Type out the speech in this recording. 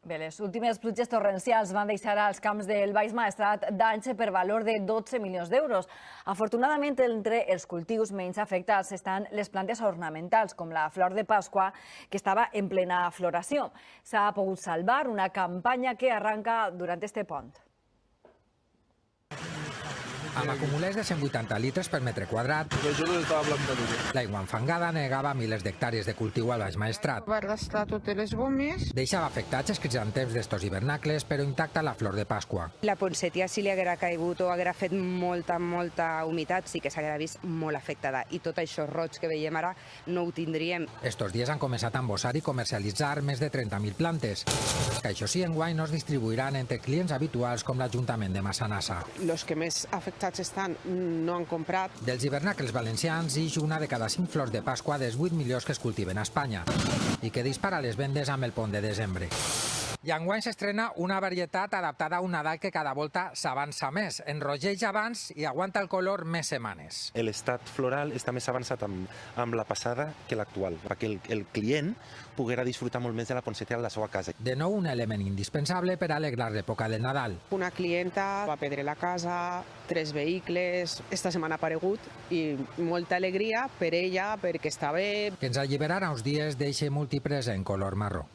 Bé, les últimes pluges torrencials van deixar als camps del Baix Maestrat danys per valor de 12 milions d'euros. Afortunadament, entre els cultius menys afectats estan les plantes ornamentals, com la flor de Pasqua, que estava en plena floració. S'ha pogut salvar una campanya que arranca durant este pont. Amb acumulers de 180 litres per metre quadrat, l'aigua enfangada negava milers d'hectàrees de cultiu al Baix Maestrat. Va gastar totes les gomes. Deixava afectats els crisantems d'estos hivernacles, però intacta la flor de Pasqua. La poinsettia, si li haguera caigut o haguera fet molta humitat, sí que s'haguera vist molt afectada. I tot això roig que veiem ara no ho tindríem. Estos dies han començat a embossar i comercialitzar més de 30.000 plantes, que això sí, enguany no es distribuiran entre clients habituals com l'Ajuntament de Massanassa. Los que més afectats estan no han comprat. Dels hivernacles valencians ix una de cada 5 flors de Pasqua dels 8 milions que es cultiven a Espanya i que dispara les vendes amb el pont de desembre. I enguany s'estrena una varietat adaptada a un Nadal que cada volta s'avança més, enrogeix abans i aguanta el color més setmanes. L'estat floral està més avançat amb la passada que l'actual, perquè el client poguera disfrutar molt més de la poinsettia a la seva casa. De nou, un element indispensable per alegrar l'època del Nadal. Una clienta va perdre la casa, 3 vehicles, esta setmana ha aparegut i molta alegria per ella, perquè està bé. Que ens alliberarà uns dies d'eixe multipresent color marró.